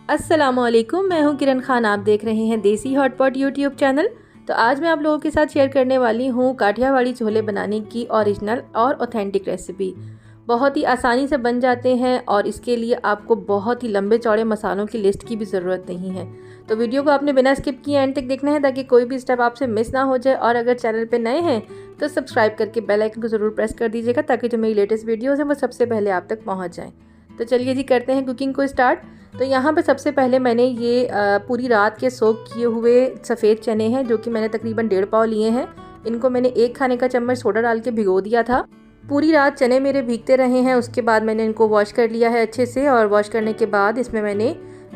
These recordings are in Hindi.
अस्सलामुअलैकुम, मैं हूं किरण खान। आप देख रहे हैं देसी हॉटपॉट यूट्यूब चैनल। तो आज मैं आप लोगों के साथ शेयर करने वाली हूं काठियावाड़ी छोले बनाने की ओरिजिनल और ऑथेंटिक रेसिपी। बहुत ही आसानी से बन जाते हैं और इसके लिए आपको बहुत ही लंबे चौड़े मसालों की लिस्ट की भी ज़रूरत नहीं है। तो वीडियो को आपने बिना स्किप किए एंड तक देखना है ताकि कोई भी स्टेप आपसे मिस ना हो जाए। और अगर चैनल पर नए हैं तो सब्सक्राइब करके बेल आइकन को ज़रूर प्रेस कर दीजिएगा ताकि जो मेरी लेटेस्ट वीडियोज़ हैं वो सबसे पहले आप तक पहुँच जाएँ। तो चलिए जी, करते हैं कुकिंग को स्टार्ट। तो यहाँ पे सबसे पहले मैंने ये पूरी रात के सोक किए हुए सफ़ेद चने हैं जो कि मैंने तकरीबन 1.5 पाव लिए हैं। इनको मैंने 1 खाने का चम्मच सोडा डाल के भिगो दिया था। पूरी रात चने मेरे भीगते रहे हैं। उसके बाद मैंने इनको वॉश कर लिया है अच्छे से, और वॉश करने के बाद इसमें मैंने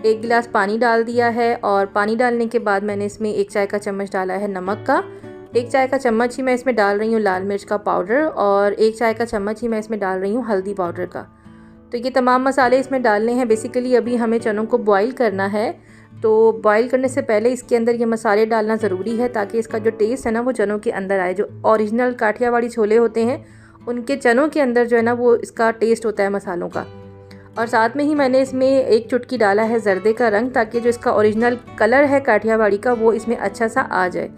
1 गिलास पानी डाल दिया है। और पानी डालने के बाद मैंने इसमें 1 चाय का चम्मच डाला है नमक का, 1 चाय का चम्मच ही मैं इसमें डाल रही हूँ लाल मिर्च का पाउडर, और 1 चाय का चम्मच ही मैं इसमें डाल रही हूँ हल्दी पाउडर का। तो ये तमाम मसाले इसमें डालने हैं। बेसिकली अभी हमें चनों को बॉईल करना है, तो बॉईल करने से पहले इसके अंदर ये मसाले डालना ज़रूरी है ताकि इसका जो टेस्ट है ना वो चनों के अंदर आए। जो ओरिजिनल काठियावाड़ी छोले होते हैं उनके चनों के अंदर जो है ना वो इसका टेस्ट होता है मसालों का। और साथ में ही मैंने इसमें 1 चुटकी डाला है जर्दे का रंग, ताकि जो इसका ओरिजिनल कलर है काठियावाड़ी का वो इसमें अच्छा सा आ जाए।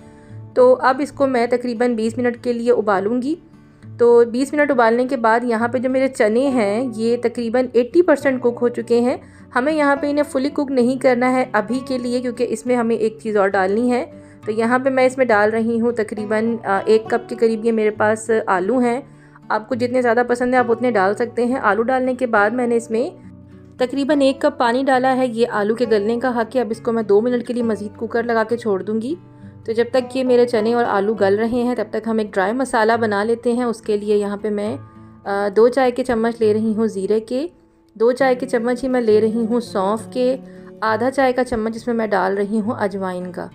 तो अब इसको मैं तकरीबन 20 मिनट के लिए उबालूँगी। तो 20 मिनट उबालने के बाद यहाँ पे जो मेरे चने हैं ये तकरीबन 80% कुक हो चुके हैं। हमें यहाँ पे इन्हें फुली कुक नहीं करना है अभी के लिए, क्योंकि इसमें हमें एक चीज़ और डालनी है। तो यहाँ पे मैं इसमें डाल रही हूँ तकरीबन 1 कप के करीब ये मेरे पास आलू हैं। आपको जितने ज़्यादा पसंद है आप उतने डाल सकते हैं। आलू डालने के बाद मैंने इसमें तकरीबन 1 कप पानी डाला है। ये आलू के गलने का हक है। अब इसको मैं 2 मिनट के लिए मज़ीद कुकर लगा के छोड़ दूँगी। तो जब तक ये मेरे चने और आलू गल रहे हैं तब तक हम एक ड्राई मसाला बना लेते हैं। उसके लिए यहाँ पे मैं 2 चाय के चम्मच ले रही हूँ ज़ीरे के, 2 चाय के चम्मच ही मैं ले रही हूँ सौंफ के, आधा चाय का चम्मच इसमें मैं डाल रही हूँ अजवाइन का।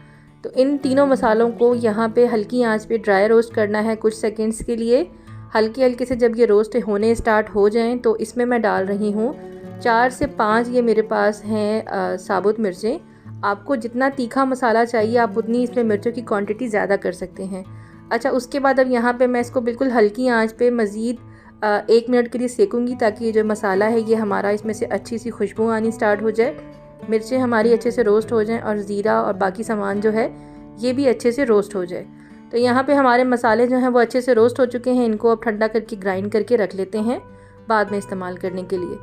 तो इन तीनों मसालों को यहाँ पे हल्की आंच पे ड्राई रोस्ट करना है कुछ सेकेंड्स के लिए। हल्के हल्के से जब ये रोस्ट होने स्टार्ट हो जाएँ तो इसमें मैं डाल रही हूँ 4 से 5 ये मेरे पास हैं साबुत मिर्चें। आपको जितना तीखा मसाला चाहिए आप उतनी इसमें मिर्चों की क्वांटिटी ज़्यादा कर सकते हैं। अच्छा, उसके बाद अब यहाँ पे मैं इसको बिल्कुल हल्की आंच पे मज़ीद 1 मिनट के लिए सेकूंगी ताकि ये जो मसाला है ये हमारा इसमें से अच्छी सी खुशबू आनी स्टार्ट हो जाए, मिर्चें हमारी अच्छे से रोस्ट हो जाएं और ज़ीरा और बाकी सामान जो है ये भी अच्छे से रोस्ट हो जाए। तो यहाँ पर हमारे मसाले जो हैं वो अच्छे से रोस्ट हो चुके हैं। इनको अब ठंडा करके ग्राइंड करके रख लेते हैं बाद में इस्तेमाल करने के लिए।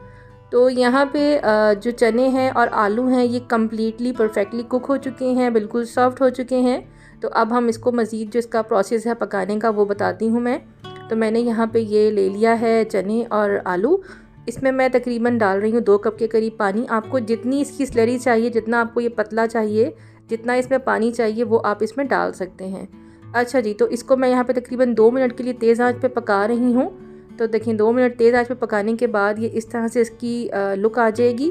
तो यहाँ पे जो चने हैं और आलू हैं ये कम्प्लीटली परफेक्टली कुक हो चुके हैं, बिल्कुल सॉफ्ट हो चुके हैं। तो अब हम इसको मज़ीद जो इसका प्रोसेस है पकाने का वो बताती हूँ मैं। तो मैंने यहाँ पे ये ले लिया है चने और आलू। इसमें मैं तकरीबन डाल रही हूँ 2 कप के करीब पानी। आपको जितनी इसकी स्लरी चाहिए, जितना आपको ये पतला चाहिए, जितना इसमें पानी चाहिए वो आप इसमें डाल सकते हैं। अच्छा जी, तो इसको मैं यहाँ पर तकरीबन 2 मिनट के लिए तेज़ आँच पर पका रही हूँ। तो देखिए 2 मिनट तेज़ आंच पे पकाने के बाद ये इस तरह से इसकी लुक आ जाएगी।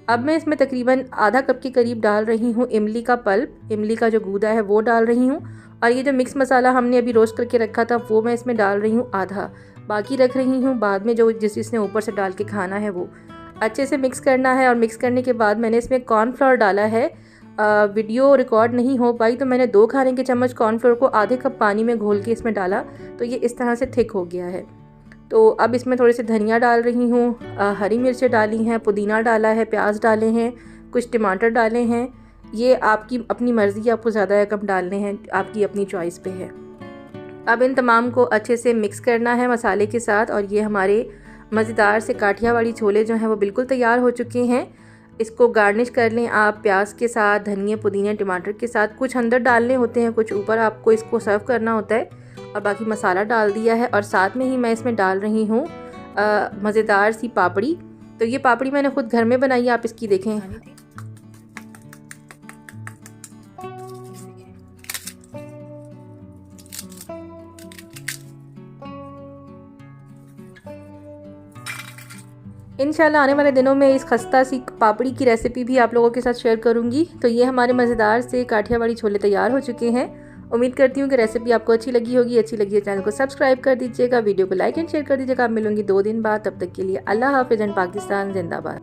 अब मैं इसमें तकरीबन आधा कप के करीब डाल रही हूँ इमली का पल्प, इमली का जो गूदा है वो डाल रही हूँ। और ये जो मिक्स मसाला हमने अभी रोस्ट करके रखा था वो मैं इसमें डाल रही हूँ आधा, बाकी रख रही हूँ बाद में जो जिसने ऊपर से डाल के खाना है वो। अच्छे से मिक्स करना है। और मिक्स करने के बाद मैंने इसमें कॉर्नफ्लोर डाला है। वीडियो रिकॉर्ड नहीं हो पाई तो मैंने 2 खाने के चम्मच कॉर्नफ्लोर को आधे कप पानी में घोल के इसमें डाला, तो ये इस तरह से थिक हो गया है। तो अब इसमें थोड़ी सी धनिया डाल रही हूँ, हरी मिर्चें डाली हैं, पुदीना डाला है, प्याज डाले हैं, कुछ टमाटर डाले हैं। ये आपकी अपनी मर्ज़ी, आपको ज़्यादा या कम डालने हैं, आपकी अपनी चॉइस पे है। अब इन तमाम को अच्छे से मिक्स करना है मसाले के साथ। और ये हमारे मज़ेदार से काठियावाड़ी छोले जो हैं वो बिल्कुल तैयार हो चुके हैं। इसको गार्निश कर लें आप प्याज के साथ, धनिया, पुदीना, टमाटर के साथ। कुछ अंदर डालने होते हैं, कुछ ऊपर आपको इसको सर्व करना होता है। और बाकी मसाला डाल दिया है। और साथ में ही मैं इसमें डाल रही हूँ मज़ेदार सी पापड़ी। तो ये पापड़ी मैंने खुद घर में बनाई है, आप इसकी देखें। इंशाल्लाह आने वाले दिनों में इस खस्ता सी पापड़ी की रेसिपी भी आप लोगों के साथ शेयर करूँगी। तो ये हमारे मज़ेदार से काठियावाड़ी छोले तैयार हो चुके हैं। उम्मीद करती हूँ कि रेसिपी आपको अच्छी लगी होगी। अच्छी लगी है चैनल को सब्सक्राइब कर दीजिएगा, वीडियो को लाइक एंड शेयर कर दीजिएगा। आप मिलूंगी 2 दिन बाद, तब तक के लिए अल्लाह हाफ़िज़ एंड पाकिस्तान जिंदाबाद।